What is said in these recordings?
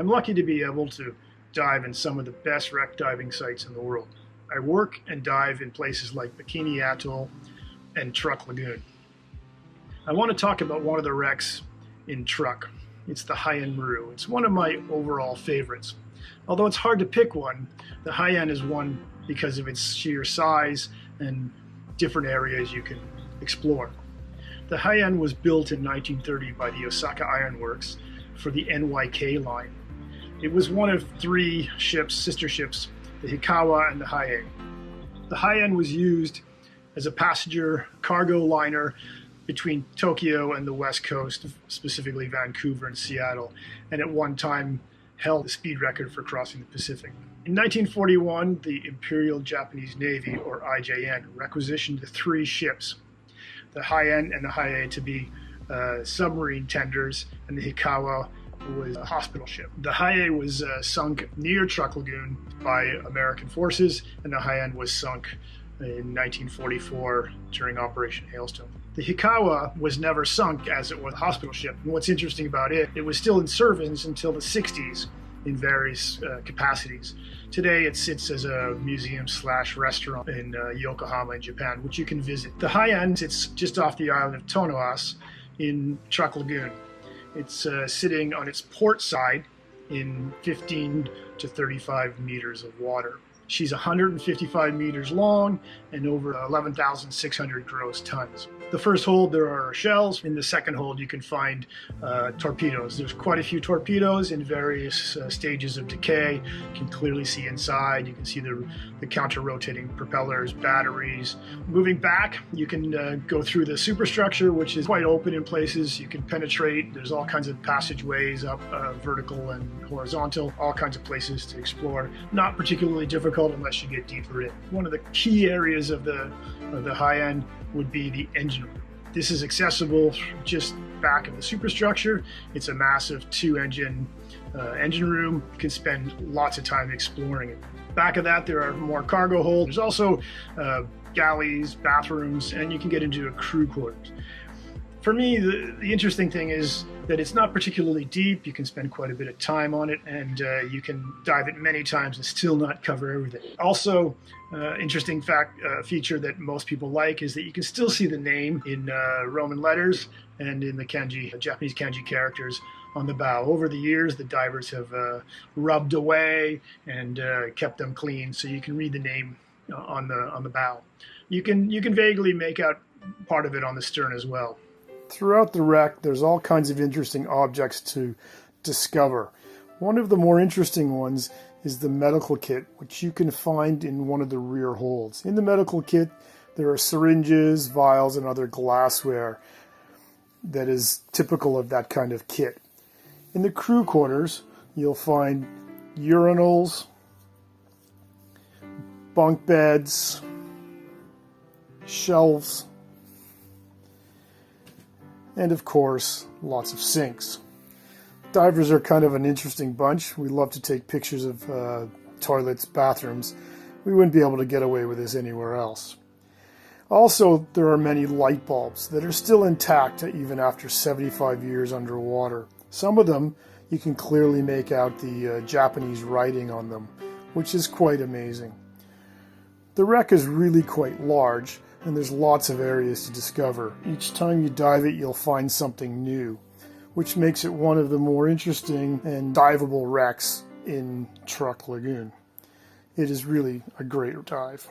I'm lucky to be able to dive in some of the best wreck diving sites in the world. I work and dive in places like Bikini Atoll and Truk Lagoon. I want to talk about one of the wrecks in Truk. It's the Heian Maru. It's one of my overall favorites. Although it's hard to pick one, the Heian is one because of its sheer size and different areas you can explore. The Heian was built in 1930 by the Osaka Iron Works for the NYK line. It was one of three ships, sister ships, the Hikawa and the Hiei. The Heian was used as a passenger cargo liner between Tokyo and the West Coast, specifically Vancouver and Seattle, and at one time held the speed record for crossing the Pacific. In 1941, the Imperial Japanese Navy, or IJN, requisitioned the three ships, the Heian and the Hiei, to be submarine tenders, and the Hikawa was a hospital ship. The Hiei was sunk near Truk Lagoon by American forces, and the Heian was sunk in 1944 during Operation Hailstone. The Hikawa was never sunk as it was a hospital ship. And what's interesting about it, it was still in service until the 60s in various capacities. Today it sits as a museum/restaurant in Yokohama in Japan, which you can visit. The Heian sits just off the island of Tonoas in Truk Lagoon. It's sitting on its port side in 15 to 35 meters of water. She's 155 meters long and over 11,600 gross tons. The first hold, there are shells. In the second hold, you can find torpedoes. There's quite a few torpedoes in various stages of decay. You can clearly see inside. You can see the counter-rotating propellers, batteries. Moving back, you can go through the superstructure, which is quite open in places. You can penetrate. There's all kinds of passageways up vertical and horizontal, all kinds of places to explore. Not particularly difficult unless you get deeper in. One of the key areas of the Heian would be the engine room. This is accessible just back of the superstructure. It's a massive two-engine engine room. You can spend lots of time exploring it. Back of that, there are more cargo holds. There's also galleys, bathrooms, and you can get into a crew quarters. For me, the interesting thing is that it's not particularly deep. You can spend quite a bit of time on it, and you can dive it many times and still not cover everything. Also, interesting feature that most people like is that you can still see the name in Roman letters and in the kanji, Japanese kanji characters on the bow. Over the years, the divers have rubbed away and kept them clean, so you can read the name on the bow. You can vaguely make out part of it on the stern as well. Throughout the wreck, there's all kinds of interesting objects to discover. One of the more interesting ones is the medical kit, which you can find in one of the rear holds. In the medical kit, there are syringes, vials, and other glassware that is typical of that kind of kit. In the crew quarters, you'll find urinals, bunk beds, shelves, and of course, lots of sinks. Divers are kind of an interesting bunch. We love to take pictures of toilets, bathrooms. We wouldn't be able to get away with this anywhere else. Also, there are many light bulbs that are still intact even after 75 years underwater. Some of them, you can clearly make out the Japanese writing on them, which is quite amazing. The wreck is really quite large, and there's lots of areas to discover. Each time you dive it, you'll find something new, which makes it one of the more interesting and diveable wrecks in Truk Lagoon. It is really a great dive.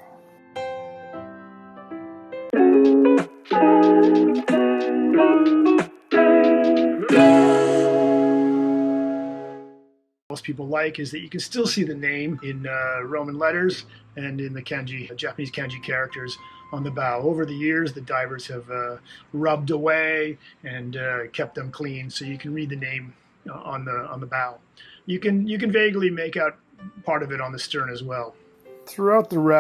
Most people like is that you can still see the name in Roman letters and in the kanji, Japanese kanji characters on the bow. Over the years, the divers have rubbed away and kept them clean, so you can read the name on the bow. You can vaguely make out part of it on the stern as well. Throughout the wreck,